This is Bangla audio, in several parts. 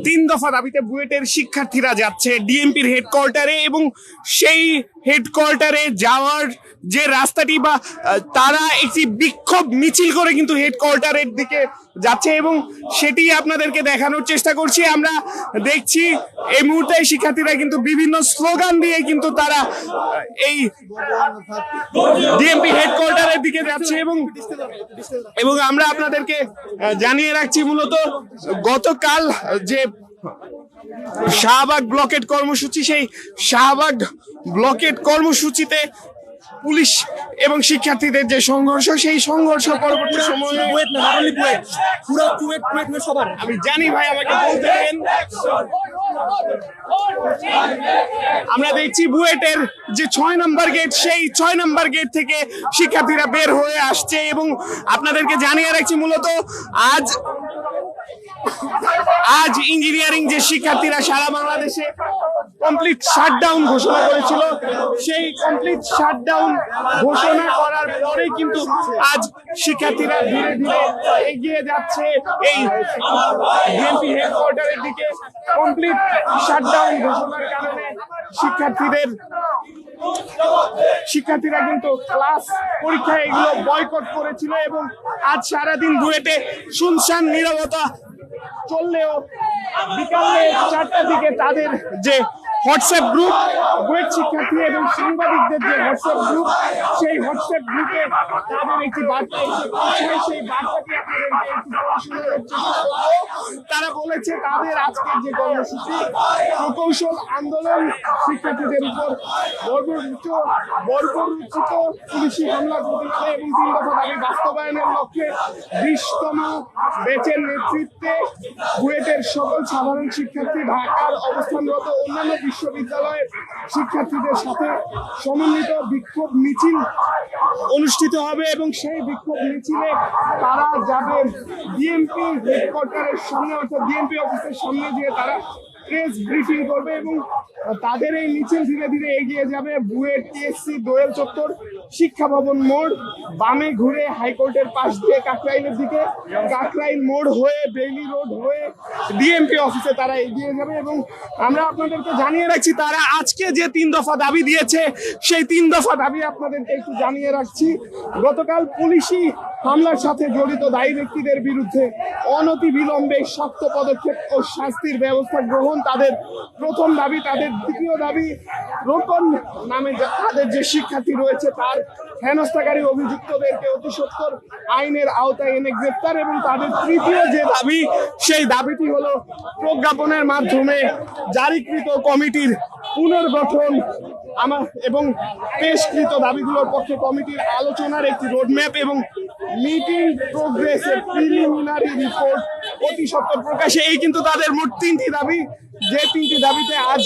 তিন দফা দাবিতে বুয়েটের শিক্ষার্থীরা যাচ্ছে ডিএমপির হেডকোয়ার্টারে এবং সেই হেডকোয়ার্টারে যাওয়ার যে রাস্তাটি বা তারা একটি বিক্ষোভ মিছিল করে কিন্তু হেডকোয়ার্টারের দিকে যাচ্ছে এবং সেটি আপনাদেরকে দেখানোর চেষ্টা করছি। আমরা দেখছি এই মুহূর্তে শিক্ষার্থীরা কিন্তু বিভিন্ন স্লোগান দিয়ে কিন্তু তারা এই ডিএমপি হেডকোয়ার্টারের দিকে যাচ্ছে এবং আমরা আপনাদেরকে জানিয়ে রাখছি মূলত গতকাল যে শাহবাগ ব্লকেট কর্মসূচি, সেই শাহবাগ ব্লকেট কর্মসূচিতে পুলিশ এবং শিক্ষার্থীদের যে সংঘর্ষ, সেই সংঘর্ষ পরবর্তী সময়ে আমি জানি ভাই, আমাকে বলতে দেন। আমরা দেখছি বুয়েটের যে 6 নম্বর গেট, সেই 6 নম্বর গেট থেকে শিক্ষার্থীরা বের হয়ে আসছে এবং আপনাদেরকে জানিয়ে রাখছি মূলত আজ ইঞ্জিনিয়ারিং যে শিক্ষার্থীরা সারা বাংলাদেশে কমপ্লিট শাটডাউন ঘোষণা করেছিল, সেই কমপ্লিট শাটডাউন ঘোষণা করার পরে কিন্তু আজ শিক্ষার্থীরা ধীরে ধীরে এগিয়ে যাচ্ছে এই ডিএমপি হেডকোয়ার্টারের দিকে। কমপ্লিট শাটডাউন ঘোষণার কারণে শিক্ষার্থীরা কিন্তু ক্লাস পরীক্ষা এগুলো বয়কট করেছিল এবং আজ সারাদিন বুয়েটে শুনশান নীরবতা চললেও বিকালে 4টার দিকে তাদের যে হোয়াটসঅ্যাপ গ্রুপ, বুয়েট শিক্ষার্থী এবং সাংবাদিকদের যে হোয়াটসঅ্যাপ গ্রুপ, সেই হোয়াটসঅ্যাপ গ্রুপে তাদের একটি বার্তা এসে পৌঁছায়। সেই বার্তাটি আপনাদেরকে একটু পড়াশোনার চেষ্টা করব। তারা বলেছে তাদের আজকের যে কর্মসূচি প্রকৌশল আন্দোলন, শিক্ষার্থীদের উপর বর্বরোচিত পুলিশি হামলা প্রতিবাদে এবং 3 দফা দাবি বাস্তবায়নের লক্ষ্যে 20তম ব্যাচের নেতৃত্বে বুয়েটের সকল সাধারণ শিক্ষার্থী ঢাকার অবস্থানরত অন্যান্য বিশ্ববিদ্যালয়ের শিক্ষার্থীদের সাথে সমন্বিত বিক্ষোভ মিছিল অনুষ্ঠিত হবে এবং সেই বিক্ষোভ মিছিলে তারা যাবে ডিএমপি হেডকোয়ার্টারের সামনে, অর্থাৎ ডিএমপি অফিসের সামনে গিয়ে তারা প্রেস ব্রিফিং করবে এবং তাদের এই মিছিল ধীরে ধীরে এগিয়ে যাবে বুয়েট টিএসসি দোয়েল চত্বর, শিক্ষা ভবন মোড়, বামে ঘুরে হাইকোর্টের পাশ দিয়ে কাকরাইলের দিকে, কাকরাইল মোড় হয়ে বেইলি রোড হয়ে ডিএমপি অফিসে তারা এগিয়ে যাবে। এবং আমরা আপনাদেরকে জানিয়ে রাখছি তারা আজকে যে 3 দফা দাবি দিয়েছে, সেই 3 দফা দাবি আপনাদেরকে একটু জানিয়ে রাখছি। গতকাল পুলিশি হামলার সাথে জড়িত দায়ী ব্যক্তিদের বিরুদ্ধে অনতি বিলম্বে শক্ত পদক্ষেপ ও শাস্তির ব্যবস্থা গ্রহণ তাদের প্রথম দাবি। তাদের দ্বিতীয় দাবি রোকন নামে তাদের যে শিক্ষার্থী রয়েছে তার হেনস্থাকারী অভিযুক্তদেরকে অতি সত্বর আইনের আওতায় এনে গ্রেফতার। এবং তাদের তৃতীয় যে দাবি, সেই দাবিটি হলো প্রজ্ঞাপনের মাধ্যমে জারিকৃত কমিটির পুনর্গঠন এবং পেশকৃত দাবিগুলোর পক্ষে কমিটির আলোচনার একটি রোডম্যাপ এবং মিটিং প্রোগ্রেসের প্রিলিমিনারি রিপোর্ট অতি সত্বর প্রকাশে। এই কিন্তু তাদের মোট 3টি দাবি, যে 3টি দাবিতে আজ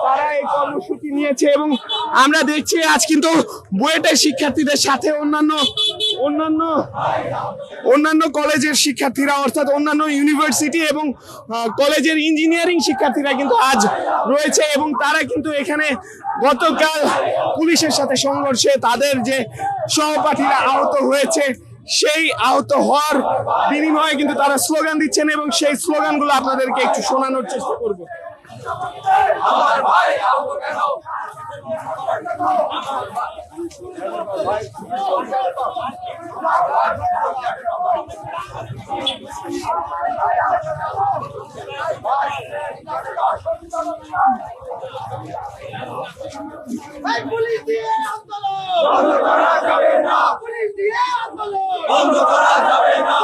তারা এই কর্মসূচি নিয়েছে। এবং আমরা দেখছি আজ কিন্তু বুয়েটের শিক্ষার্থীদের সাথে অন্যান্য কলেজের শিক্ষার্থীরা, অর্থাৎ অন্যান্য ইউনিভার্সিটি এবং কলেজের ইঞ্জিনিয়ারিং শিক্ষার্থীরা কিন্তু আজ রয়েছে এবং তারা কিন্তু এখানে গতকাল পুলিশের সাথে সংঘর্ষে তাদের যে সহপাঠীরা আহত হয়েছে, সেই আহত হওয়ার বিনিময়ে কিন্তু তারা স্লোগান দিচ্ছেন এবং সেই স্লোগানগুলো আপনাদেরকে একটু শোনানোর চেষ্টা করব। আমার ভাই আহত কেন? পুলিশ দিয়ে আন্দোলন বন্ধ করা যাবে না, পুলিশ দিয়ে আন্দোলন বন্ধ করা যাবে না,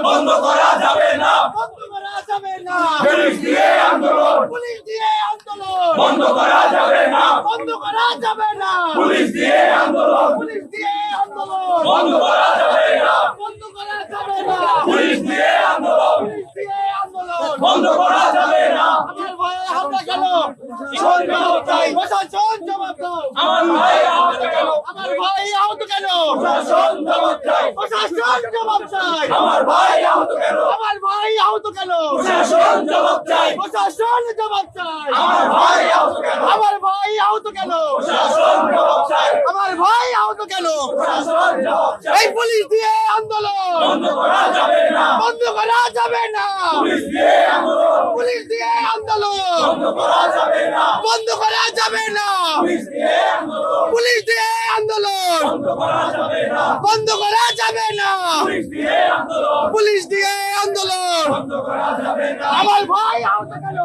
বন্ধ করা যাবে না, বন্ধ করা যাবে না, পুলিশ দিয়ে আন্দোলন, পুলিশ দিয়ে আন্দোলন বন্ধ করা যাবে না, বন্ধ করা যাবে না, পুলিশ দিয়ে আন্দোলন, পুলিশ দিয়ে আন্দোলন বন্ধ করা যাবে না, বন্ধ করা যাবে না, পুলিশ দিয়ে আন্দোলন, পুলিশ দিয়ে আন্দোলন বন্ধ করা যাবে না। আমার ভাই হামলা কেন? জবাব চাই, প্রশাসন জবাব দাও। আমার ভাই আহত কেন? আমার ভাই আহত কেন? প্রশাসন জবাব চাই, প্রশাসন জবাব চাই। আমার ভাই আহত কেন? আমার ভাই আহত কেন? প্রশাসন জবাব চাই, প্রশাসন জবাব চাই। আমার ভাই আহত কেন? আমার ভাই ভাই আহত কেন? আমার ভাই আহত কেন? এই পুলিশ দিয়ে আন্দোলন বন্ধ করা যাবে না। পুলিশ দিয়ে আন্দোলন বন্ধ করা যাবে না। পুলিশ দিয়ে আন্দোলন বন্ধ করা যাবে না। পুলিশ দিয়ে আন্দোলন আমার ভাই আহত কেন?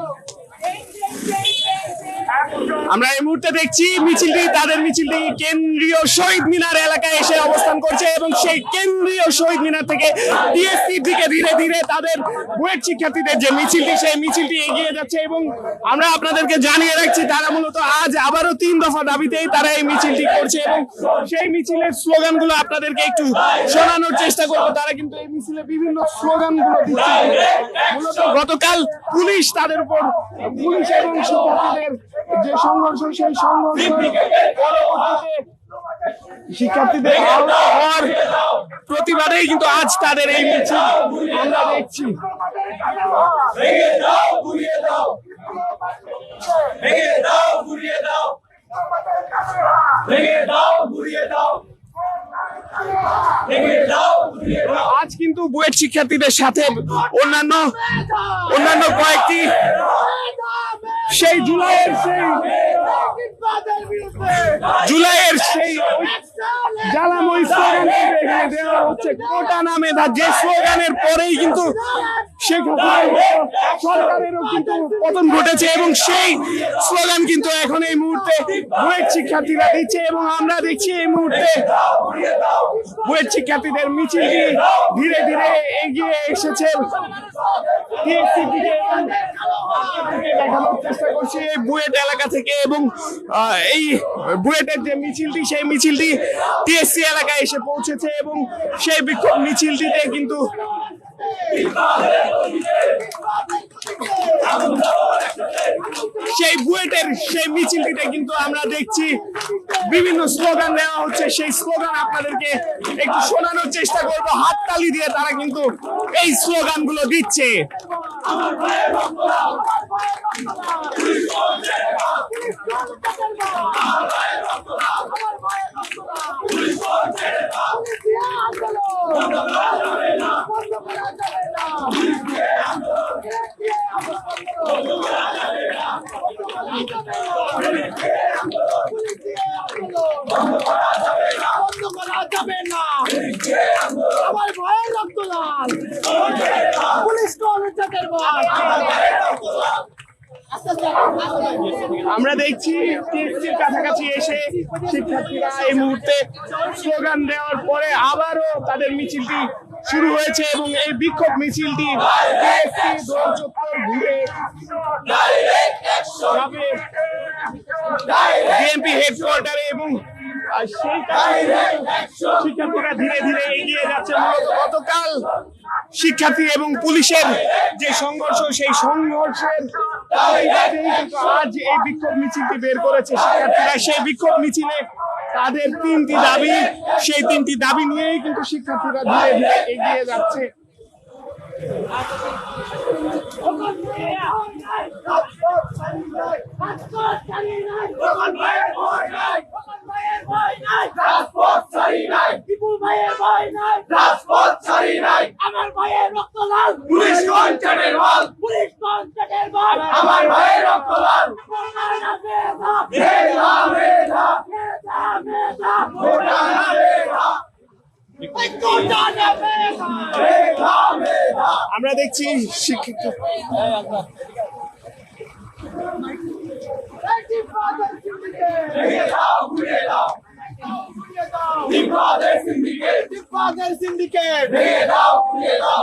আমরা এই মুহূর্তে দেখছি মিছিলটি তাদের মিছিলটি কেন্দ্রীয় শহীদ মিনার এলাকায় এসে অবস্থান করছে এবং সেই কেন্দ্রীয় শহীদ মিনার থেকে টিএসসির দিকে ধীরে ধীরে তাদের বুয়েট শিক্ষার্থীদের যে মিছিলটি সেই মিছিলটি এগিয়ে যাচ্ছে এবং আমরা আপনাদেরকে জানিয়ে রাখছি তারা মূলত আজ আবারও 3 দফা দাবিতেই তারা এই মিছিলটি করছে এবং সেই মিছিলের স্লোগানগুলো আপনাদেরকে একটু শোনানোর চেষ্টা করবো। তারা কিন্তু এই মিছিলে বিভিন্ন স্লোগানগুলো দিচ্ছে। মূলত গতকাল পুলিশ তাদের উপর পুলিশ এবং শিক্ষার্থীদের যে সংঘর্ষ সেই সংঘর্ষ পরবর্তীতে শিক্ষার্থীদের হওয়ার প্রতিবাদেই কিন্তু আজ তাদের এই মিছিল আমরা দেখছি। আজ কিন্তু বুয়েট শিক্ষার্থীদের সাথে অন্যান্য কয়েকটি সেই জুলাইয়ের সেই জ্বালাময় স্লোগান এখানে দেওয়া হচ্ছে। কোটা না মেধা, যে স্লোগানের পরেই কিন্তু শেখ হাসিনার সরকারেরও কিন্তু পতন ঘটেছে এবং সেই স্লোগান কিন্তু এখন এই মুহূর্তে বুয়েট শিক্ষার্থীরা দিচ্ছে এবং আমরা দেখছি এই মুহূর্তে বুয়েট শিক্ষার্থীদের মিছিলটি ধীরে ধীরে এগিয়ে এসেছে টিএসসির দিকে এবং দেখানোর চেষ্টা করছি এই বুয়েট এলাকা থেকে এবং এই বুয়েটের যে মিছিলটি সেই মিছিলটি টিএসসি এলাকায় এসে পৌঁছেছে এবং সেই বিক্ষোভ মিছিলটিতে কিন্তু সেই বুয়েটের সেই মিছিলটিতে কিন্তু আমরা দেখছি বিভিন্ন স্লোগান দেওয়া হচ্ছে। সেই স্লোগান আপনাদেরকে একটু শোনানোর চেষ্টা করব। হাততালি দিয়ে তারা কিন্তু এই স্লোগানগুলো দিচ্ছে। আমার ভয়ের রক্ত লাল, পুলিশ কর্মচারীদের ভয়। আমরা দেখছি টিএসসির কাছাকাছি এসে শিক্ষার্থীরা এই মুহূর্তে স্লোগান দেওয়ার পরে আবারও তাদের মিছিলটি শুরু হয়েছে এবং এই বিক্ষোভ মিছিলটি টিএসসি দোল চত্বর ঘুরে যাবে বিএনপি হেডকোয়ার্টারে এবং সেই শিক্ষার্থীরা ধীরে ধীরে এগিয়ে যাচ্ছে। গতকাল শিক্ষার্থী এবং পুলিশের যে সংঘর্ষ সেই সংঘর্ষের কিন্তু আজ এই বিক্ষোভ মিছিলটি বের করেছে শিক্ষার্থীরা। সেই বিক্ষোভ মিছিলে তাদের 3টি দাবি, সেই 3টি দাবি নিয়েই কিন্তু শিক্ষার্থীরা ধীরে ধীরে এগিয়ে যাচ্ছে। আমার ভাইয়ের রক্ত লাল, পুলিশ কনস্টেবল বল, পুলিশ কনস্টেবল বল, আমার ভাইয়ের রক্ত লাল। মেধা মেধা মেধা মেধা আমরা দেখছি শিক্ষিত সিন্ডিকেট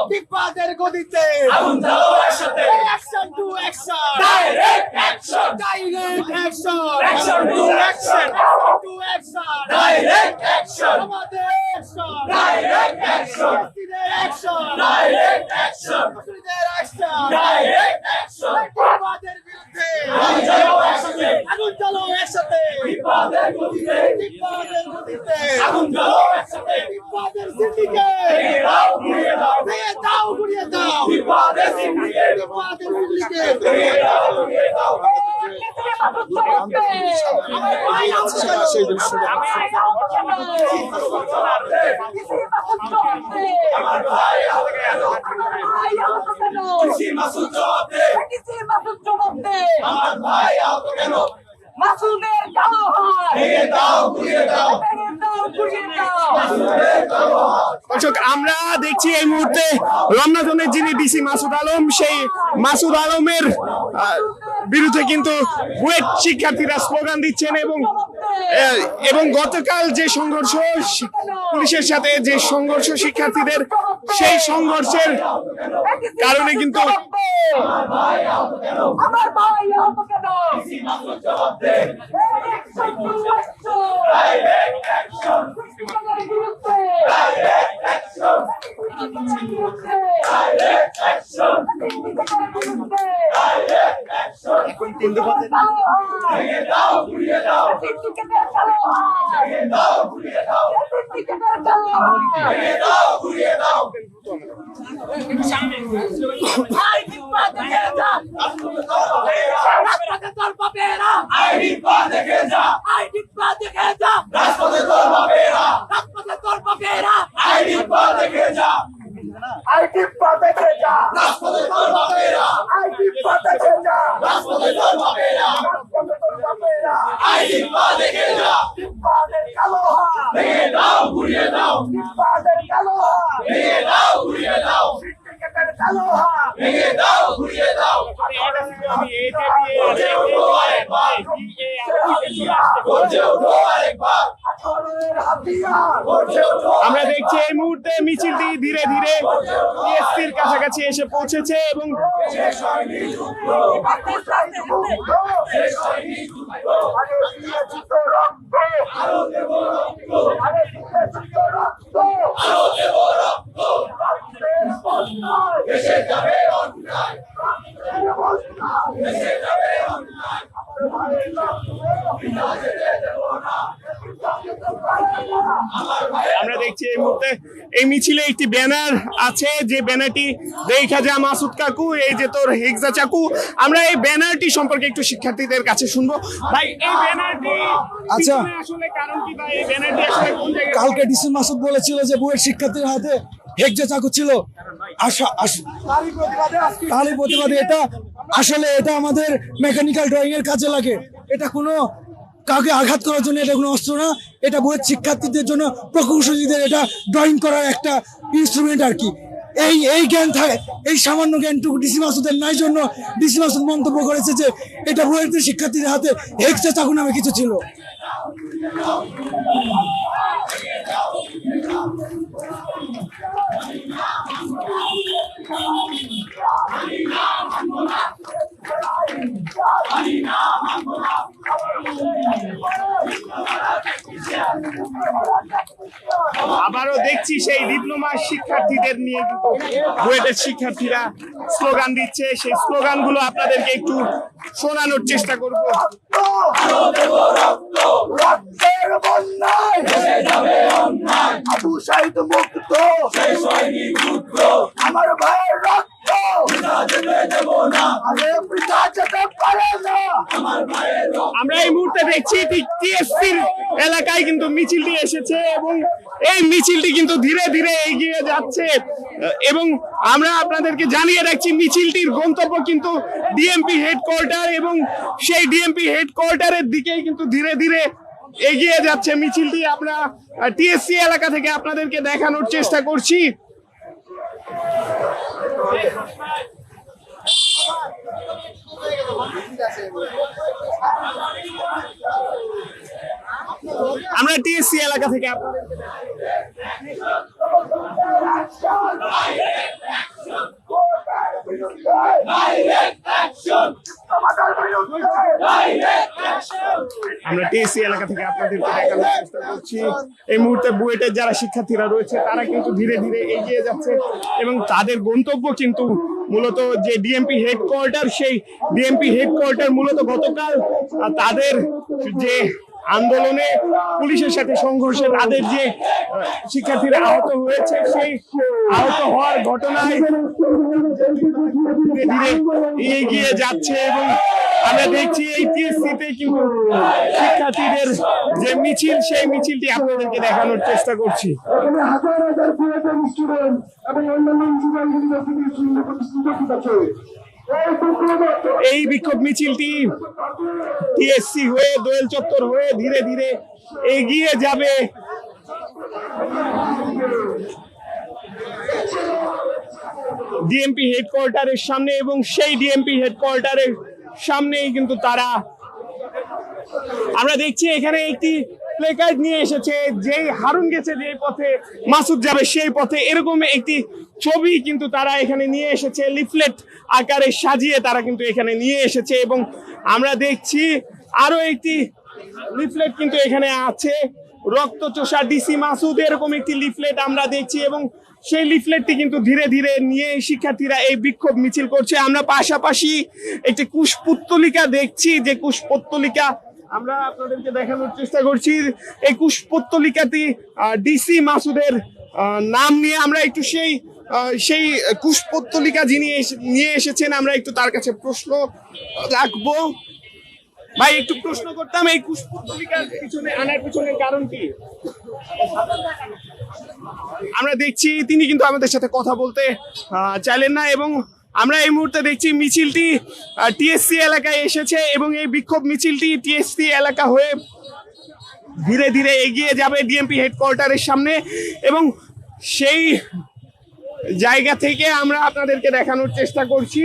টিপ্পাদের গদিতে action to action, direct action, direct action, action to action, to action, direct action, আমাদের action, direct action, action, direct action, action, direct action. টিপ্পাদের বিরুদ্ধে আগুন জ্বালো একসাথে, বিপদের গতিতে টিপ্পাদের গদিতে আগুন জ্বালো একসাথে, টিপ্পাদের সিন্ডিকেট ভেঙে দাও ঘুরিয়ে দাও, ভেঙে দাও গুড়িয়ে দাও, বিপদের সিন্ডিকেট টিপ্পাদের সিন্ডিকেট ভেঙে দাও ঘুরিয়ে দাও। সেই দৃশ্য আমার ভাই আহত কেন? মাসুদের কালো হাত ভেঙে দাও, ঘুরিয়ে দাও। ভেঙে দাও, ঘুরিয়ে দাও। দর্শক, আমরা দেখছি এই মুহূর্তে রমনা জোনের যিনি ডিসি মাসুদ আলম, সেই মাসুদ আলমের বিরুদ্ধে কিন্তু বুয়েট শিক্ষার্থীরা স্লোগান দিচ্ছেন এবং গতকাল যে সংঘর্ষ পুলিশের সাথে যে সংঘর্ষ শিক্ষার্থীদের, সেই সংঘর্ষের কারণে কিন্তু আমার ভাই আহত কেন? এখন তিন দফাতে ভেঙে দাও, ঘুরিয়ে দাও। ভেঙে দাও, ঘুরিয়ে দাও। ভেঙে দাও, ঘুরিয়ে দাও। আইডি পা দেখে যা। রাজপথে তোর বাপেরা। আইডি পা দেখে যা। রাজপথে তোর বাপেরা। আইডি পা দেখে যা। ভেঙে দাও, ঘুরিয়ে দাও। ভেঙে দাও, ঘুরিয়ে দাও। ভেঙে দাও, ঘুরিয়ে দাও। গর্জে ওঠো আরেকবার। গর্জে ওঠো আরেকবার। গর্জে ওঠো। আমরা দেখছি এই মুহূর্তে মিছিলটি ধীরে ধীরে টিএসসির কাছাকাছি এসে পৌঁছেছে এবং শেষ হয়নি যুদ্ধ। শেষ হয়নি যুদ্ধ। আরো দেব রক্ত। আরো দেব রক্ত। দেশে যাবে অন্যায়। দেশে যাবে অন্যায়। আমরা দেখছি এই মুহূর্তে এই মিছিলে একটি ব্যানার আছে, যে ব্যানারটি দেখা যায় মাসুদ কাকু, এই যে তোর হেক্সা চাকু। আমরা এই ব্যানারটি সম্পর্কে একটু শিক্ষার্থীদের কাছে শুনবো। ভাই, এই ব্যানারটি আচ্ছা। পিছনে আসলে কারণ কি ভাই? এই ব্যানারটি আসলে কোন জায়গায়? কালকে ডিসি মাসুদ বলেছিল যে বুয়েট শিক্ষার্থীর হাতে হেক্সা চাকু ছিল। তারই প্রতিবাদে এটা আসলে এটা আমাদের মেকানিক্যাল ড্রয়িং এর কাজে লাগে। এটা কোনো কাউকে আঘাত করার জন্য এটা কোনো অস্ত্র না। এটা বুয়েট শিক্ষার্থীদের জন্য, প্রকৌশলীদের এটা ড্রয়িং করার একটা ইনস্ট্রুমেন্ট আর কি। এই জ্ঞান থাকে, এই সামান্য জ্ঞানটুকু ডিসি মাসুদের নাই জন্য ডিসি মাসুদ মন্তব্য করেছে যে এটা বুয়েটের শিক্ষার্থীদের হাতে হেক্সা চাকু নামে কিছু ছিল। আবারও দেখছি সেই ডিপ্লোমা শিক্ষার্থীদের নিয়ে কিন্তু বুয়েটের শিক্ষার্থীরা স্লোগান দিচ্ছে। সেই স্লোগানগুলো আপনাদেরকে একটু শোনানোর চেষ্টা করব। আরো দেব রক্ত। রক্তের বন্যায় দেশে যাবে অন্যায়। আবু সাইদ মুক্ত। শেষ হয়নি যুদ্ধ। আমার ভাইয়ের রক্ত বৃথা যেতে দেব না। আরে বৃথা যেতে পারে না। আমার ভাইয়ের রক্ত। আমরা এই মুহূর্তে দেখছি ঠিক টিএসসির এলাকায় কিন্তু মিছিলটি এসেছে এবং এই মিছিলটি কিন্তু ধীরে ধীরে এগিয়ে যাচ্ছে এবং আমরা আপনাদেরকে জানিয়ে রাখছি মিছিলটির গন্তব্য কিন্তু ডিএমপি হেডকোয়ার্টার এবং সেই ডিএমপি হেডকোয়ার্টারের দিকেই কিন্তু ধীরে ধীরে এগিয়ে যাচ্ছে মিছিলটি। আমরা টিএসসি এলাকা থেকে আপনাদেরকে দেখানোর চেষ্টা করছি। আমরা টিএসসি এলাকা থেকে আপনাদেরকে আমরা টিএসসি এলাকা থেকে আপনাদেরকে দেখানোর চেষ্টা করছি। এই মুহূর্তে বুয়েটের যারা শিক্ষার্থীরা রয়েছে তারা কিন্তু ধীরে ধীরে এগিয়ে যাচ্ছে এবং তাদের গন্তব্য কিন্তু মূলত যে ডিএমপি হেডকোয়ার্টার, সেই ডিএমপি হেডকোয়ার্টার মূলত গতকাল তাদের যে আন্দোলনে পুলিশের সাথে সংঘর্ষে তাদের যে শিক্ষার্থীরা আহত হয়েছে, সেই আহত হওয়ার ঘটনায় ধীরে ধীরে এগিয়ে যাচ্ছে এবং আমরা দেখছি এই টিএসসিতে কিন্তু শিক্ষার্থীদের যে মিছিল, সেই মিছিলটি আপনাদেরকে দেখানোর চেষ্টা করছি। এখানে হাজার হাজার পুরাতন স্টুডেন্ট এবং অন্যান্য ইউনিভার্সিটির উপস্থিত আছে। এই বিক্ষোভ মিছিলটি টিএসসি হয়ে দোয়েল চত্বর হয়ে ধীরে ধীরে এগিয়ে যাবে ডিএমপি হেডকোয়ার্টারের সামনে, এবং সেই ডিএমপি হেডকোয়ার্টারের সামনেই কিন্তু তারা, আমরা দেখছি এখানে একটি প্লেকার্ড নিয়ে এসেছে, যেই হারুন গেছে যে পথে মাসুদ যাবে সেই পথে, এরকম একটি ছবি কিন্তু তারা এখানে নিয়ে এসেছে, লিফলেট আকারে সাজিয়ে তারা কিন্তু এখানে নিয়ে এসেছে। এবং আমরা দেখছি আরো একটি লিফলেট কিন্তু এখানে আছে, রক্তচোষা ডিসি মাসুদ, এরকম একটি লিফলেট আমরা দেখছি। এবং সেই লিফলেটটি কিন্তু ধীরে ধীরে নিয়ে শিক্ষার্থীরা এই বিক্ষোভ মিছিল করছে। আমরা পাশাপাশি একটি কুশপুত্তলিকা দেখছি, যে কুশপুত্তলিকা আমরা আপনাদেরকে দেখানোর চেষ্টা করছি। এই কুশপুত্তলিকাটি ডিসি মাসুদের নাম নিয়ে, আমরা একটু সেই কুশপুত্তলিকা যিনি নিয়ে এসেছেন, আমরা একটু তার কাছে প্রশ্ন রাখবো। ভাই, একটু প্রশ্ন করতাম, এই কুশপুত্তলিকার পিছনে আনার পিছনের কারণ কি? আমরা দেখছি তিনি কিন্তু আমাদের সাথে কথা বলতে চাইলেন না, এবং আমরা এই মুহূর্তে দেখছি মিছিলটি টিএসসি এলাকায় এসেছে, এবং এই বিক্ষোভ মিছিলটি টিএসসি এলাকা হয়ে ধীরে ধীরে এগিয়ে যাবে ডিএমপি হেডকোয়ার্টারের সামনে। এবং সেই জায়গা থেকে আমরা আপনাদেরকে দেখানোর চেষ্টা করছি।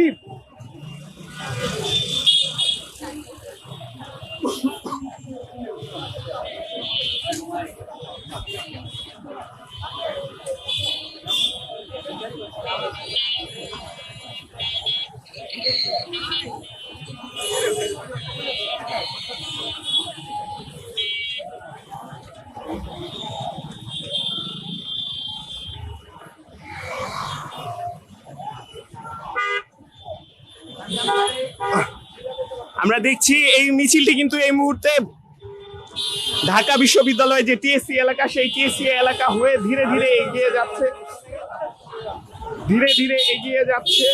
আমরা দেখছি এই মিছিলটি কিন্তু এই মুহূর্তে ঢাকা বিশ্ববিদ্যালয় যে টিএসসি এলাকা, সেই টিএসসি এলাকা হয়ে ধীরে ধীরে এগিয়ে যাচ্ছে, ধীরে ধীরে এগিয়ে যাচ্ছে।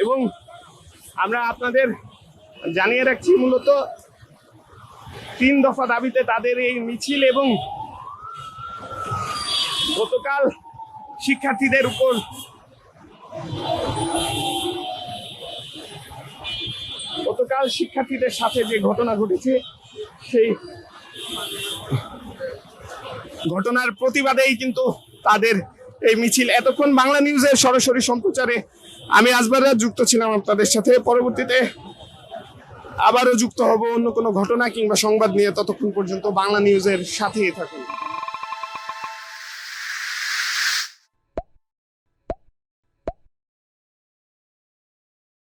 এবং আমরা আপনাদের জানিয়ে রাখছি, মূলত 3 দফা দাবিতে তাদের এই মিছিল। এবং গতকাল শিক্ষার্থীদের উপর শিক্ষার্থীদের সাথে যে ঘটনা ঘটেছে, সেই ঘটনার প্রতিবাদেই কিন্তু তাদের এই মিছিল। এতক্ষণ বাংলা নিউজের সরাসরি সম্প্রচারে আমি আজবাররা যুক্ত ছিলাম আপনাদের সাথে। পরবর্তীতে আবারও যুক্ত হব অন্য কোনো ঘটনা কিংবা সংবাদ নিয়ে। ততক্ষণ পর্যন্ত বাংলা নিউজের সাথেই থাকুন।